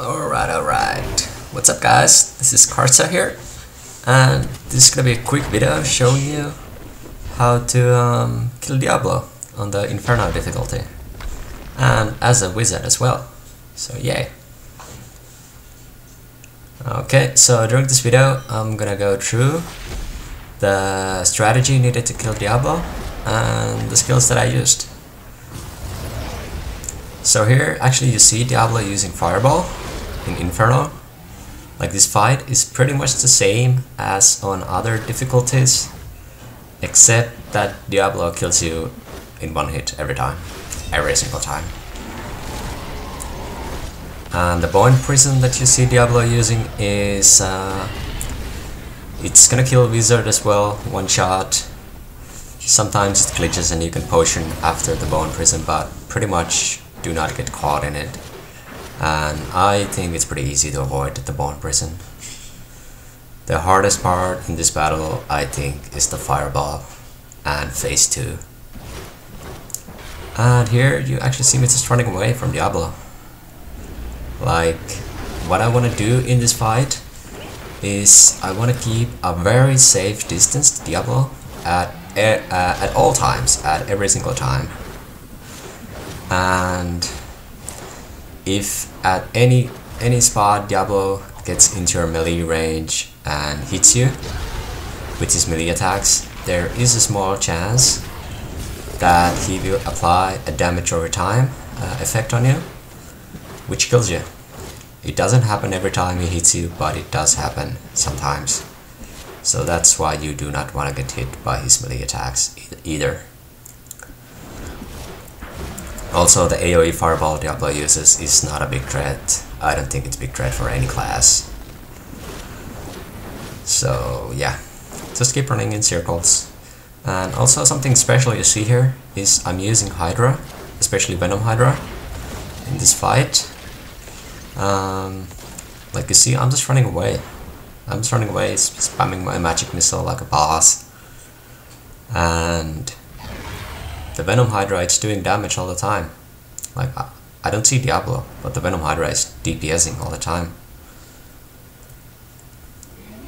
Alright. What's up, guys? This is Kartsah here, and this is gonna be a quick video showing you how to kill Diablo on the Inferno difficulty, and as a wizard as well. So yay. Okay, so during this video I'm gonna go through the strategy needed to kill Diablo and the skills that I used. So here actually you see Diablo using Fireball in Inferno. Like, this fight is pretty much the same as on other difficulties, except that Diablo kills you in one hit every single time. And the bone prison that you see Diablo using is it's gonna kill wizard as well, one shot. Sometimes it glitches and you can potion after the bone prison, but pretty much do not get caught in it. And I think it's pretty easy to avoid the bone prison. The hardest part in this battle, I think, is the fireball and phase 2. And here you actually see me just running away from Diablo. Like, what I want to do in this fight is I want to keep a very safe distance to Diablo at all times, at every single time. And if at any spot Diablo gets into your melee range and hits you with his melee attacks, there is a small chance that he will apply a damage over time effect on you, which kills you. It doesn't happen every time he hits you, but it does happen sometimes. So that's why you do not want to get hit by his melee attacks either. Also, the AoE fireball Diablo uses is not a big threat. I don't think it's a big threat for any class. So yeah, just keep running in circles. And also something special you see here is I'm using Hydra, especially Venom Hydra, in this fight. Like you see, I'm just running away. Spamming my magic missile like a boss. And the Venom Hydra is doing damage all the time. Like, I don't see Diablo, but the Venom Hydra is DPSing all the time.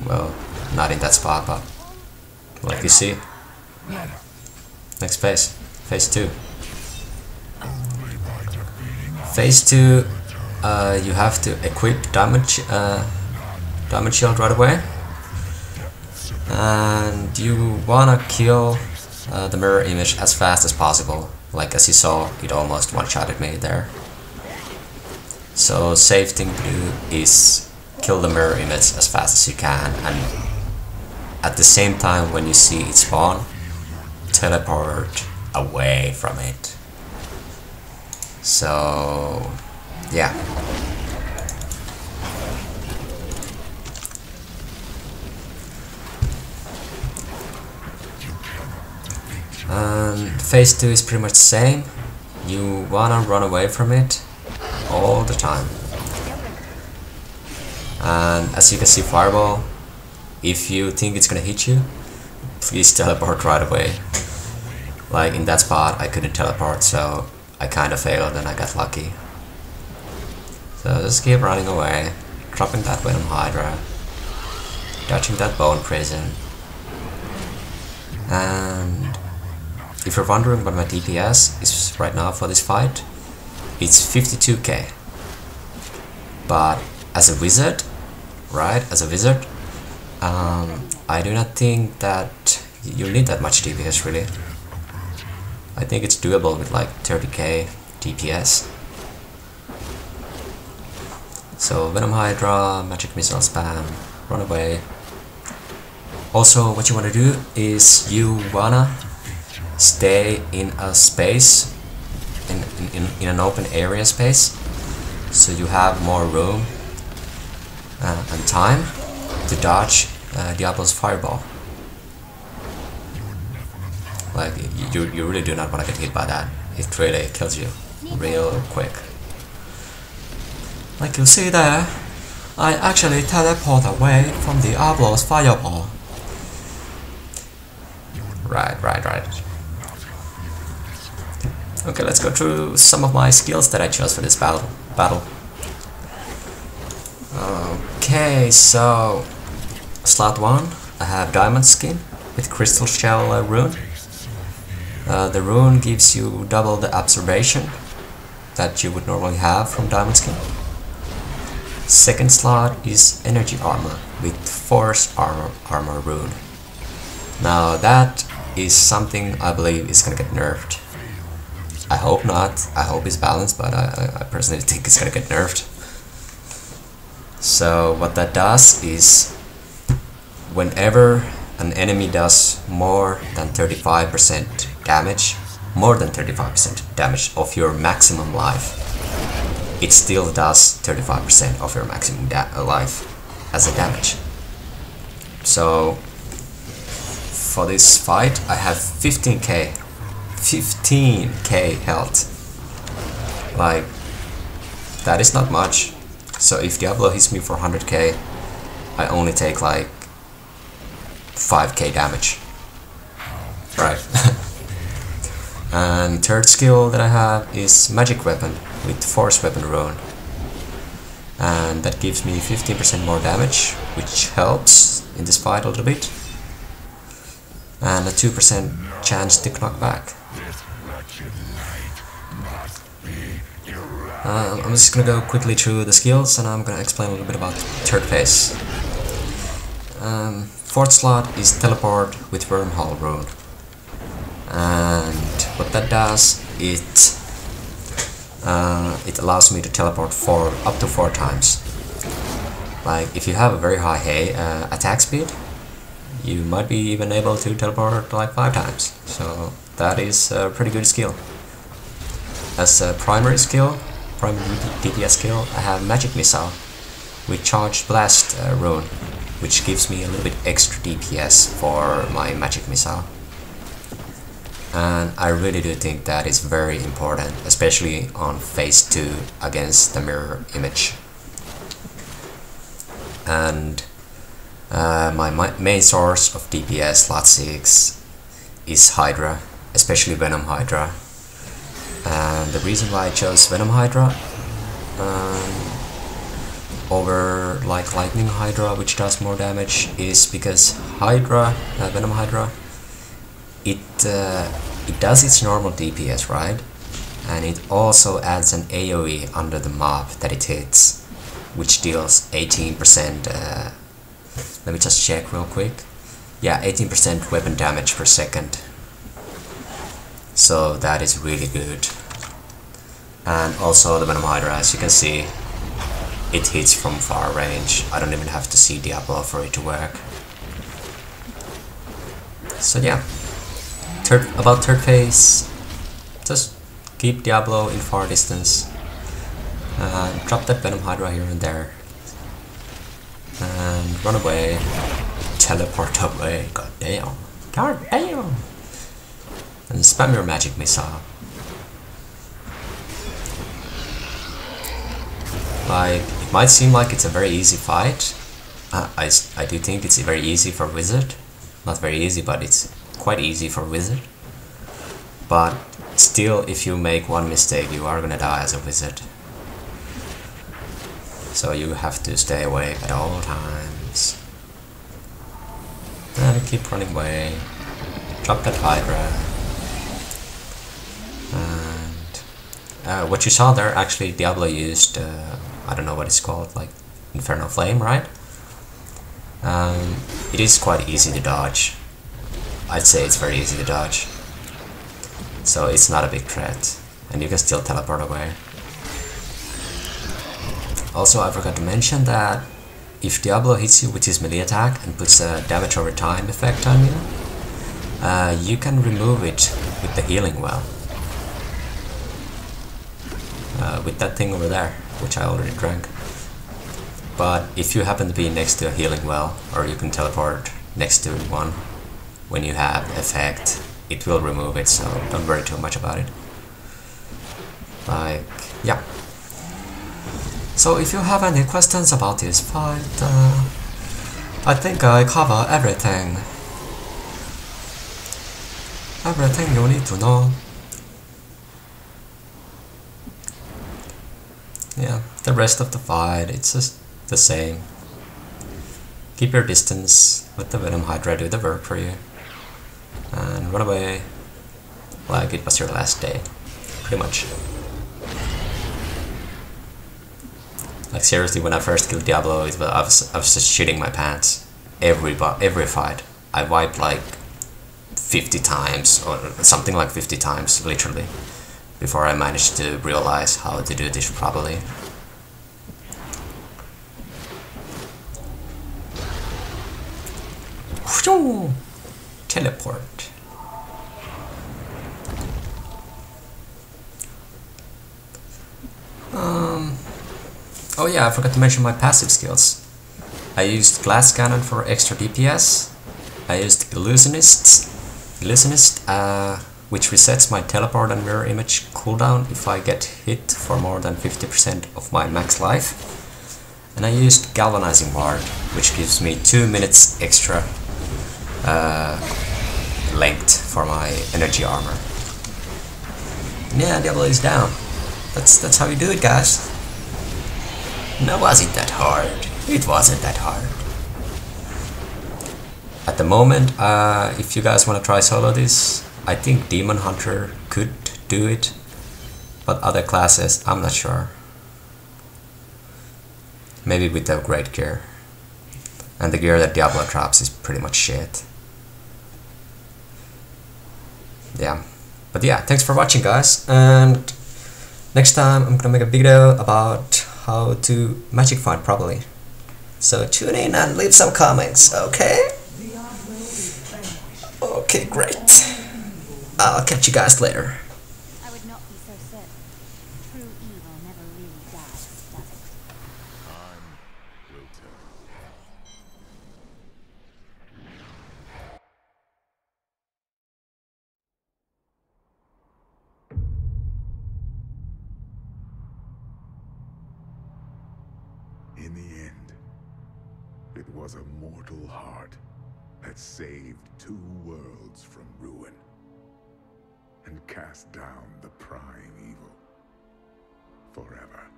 Well, not in that spot, but like you see. Next phase, phase 2. Phase 2, you have to equip damage shield right away, and you wanna kill the mirror image as fast as possible. Like, as you saw, it almost one-shotted me there. So safe thing to do is kill the mirror image as fast as you can, and at the same time when you see it spawn, teleport away from it. So yeah. Phase 2 is pretty much the same. You wanna run away from it all the time. And as you can see, fireball, if you think it's gonna hit you, please teleport right away. Like, in that spot I couldn't teleport, so I kinda failed and I got lucky. So just keep running away, dropping that Venom Hydra, dodging that bone prison. And if you're wondering what my DPS is right now for this fight, it's 52k. But as a wizard, right, I do not think that you need that much DPS really. I think it's doable with like 30k DPS. So Venom Hydra, magic missile spam, run away. Also, what you wanna do is you wanna stay in a space, in an open area space, so you have more room and time to dodge Diablo's fireball. Like, you really do not want to get hit by that. It really kills you real quick. Like you see there, I actually teleport away from Diablo's fireball. Right. Okay, let's go through some of my skills that I chose for this battle. Okay, so slot 1, I have diamond skin with crystal shell rune. The rune gives you double the absorption that you would normally have from diamond skin. Second slot is energy armor with force armor rune. Now that is something I believe is gonna get nerfed. I hope not. I hope it's balanced, but I personally think it's gonna get nerfed. So what that does is, whenever an enemy does more than 35% damage, of your maximum life, it still does 35% of your maximum life as a damage. So for this fight I have 15k health. Like, that is not much. So if Diablo hits me for 100k, I only take like 5k damage. Right. And third skill that I have is magic weapon with force weapon rune. And that gives me 15% more damage, which helps in this fight a little bit. And a 2% chance to knock back. I'm just gonna go quickly through the skills, and I'm gonna explain a little bit about third phase. Fourth slot is teleport with wormhole rune, and what that does, it allows me to teleport up to 4 times. Like, if you have a very high attack speed, you might be even able to teleport like 5 times. So that is a pretty good skill. As a primary DPS skill, I have magic missile with charged blast rune, which gives me a little bit extra DPS for my magic missile. And I really do think that is very important, especially on phase 2 against the mirror image. And my main source of DPS slot 6 is Hydra, especially Venom Hydra. And the reason why I chose Venom Hydra over like Lightning Hydra, which does more damage, is because Venom Hydra, it does its normal DPS, right? And it also adds an AoE under the mob that it hits, which deals 18%, let me just check real quick. Yeah, 18% weapon damage per second. So that is really good. And also the Venom Hydra, as you can see, it hits from far range. I don't even have to see Diablo for it to work. So yeah, about third phase, just keep Diablo in far distance. Drop that Venom Hydra here and there. And run away. Teleport away. God damn. And spam your magic missile. Like, it might seem like it's a very easy fight. I do think it's very easy for Wizard. Not very easy, but it's quite easy for Wizard. But still, if you make one mistake, you are gonna die as a Wizard. So you have to stay awake at all times. And keep running away. Drop that Hydra. And what you saw there, actually Diablo used, I don't know what it's called, like Inferno Flame, right? It is quite easy to dodge. I'd say it's very easy to dodge. So it's not a big threat. And you can still teleport away. Also, I forgot to mention that if Diablo hits you with his melee attack and puts a damage over time effect on you, you can remove it with the healing well. With that thing over there, which I already drank. But if you happen to be next to a healing well, or you can teleport next to one when you have effect, it will remove it, so don't worry too much about it. Like, yeah. So if you have any questions about this fight, I think I cover everything. Everything you need to know. Yeah, the rest of the fight, it's just the same. Keep your distance, let the Venom Hydra do the work for you, and run away like it was your last day, pretty much. Like seriously, when I first killed Diablo, I was just shitting my pants. Every fight, I wiped like 50 times, or something like 50 times, literally, before I managed to realize how to do this properly. Teleport. Oh yeah, I forgot to mention my passive skills. I used Glass Cannon for extra DPS. I used Illusionist, which resets my teleport and mirror image cooldown if I get hit for more than 50% of my max life. And I used Galvanizing Ward, which gives me 2 minutes extra length for my energy armor. And yeah, Diablo is down. That's how you do it, guys. No, wasn't that hard. It wasn't that hard. At the moment, if you guys want to try solo this, I think Demon Hunter could do it, but other classes, I'm not sure. Maybe with the great gear. And the gear that Diablo drops is pretty much shit. Yeah. But yeah, thanks for watching, guys, and next time I'm gonna make a video about how to magic find properly. So tune in and leave some comments, okay? Okay, great. I'll catch you guys later. I would not be so certain. True evil never really dies, does it? Time will tell. In the end, it was a mortal heart that saved 2 worlds from ruin and cast down the prime evil forever.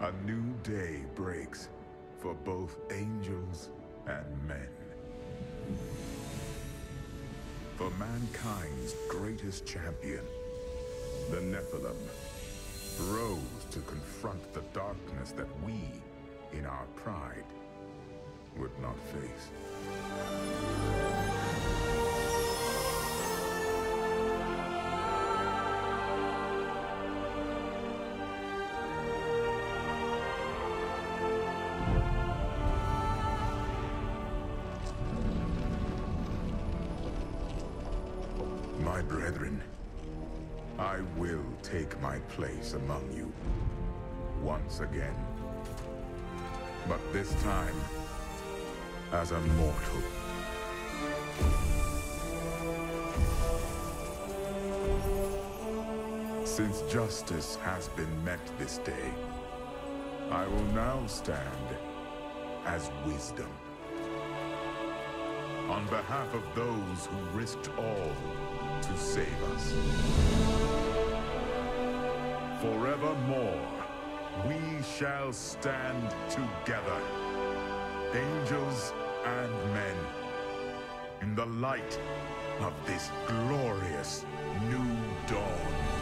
A new day breaks for both angels and men. For mankind's greatest champion, the Nephilim, rose to confront the darkness that we, in our pride, would not face. My brethren, I will take my place among you once again. But this time, as a mortal. Since justice has been met this day, I will now stand as wisdom. On behalf of those who risked all to save us. Forevermore, we shall stand together, angels and men, in the light of this glorious new dawn.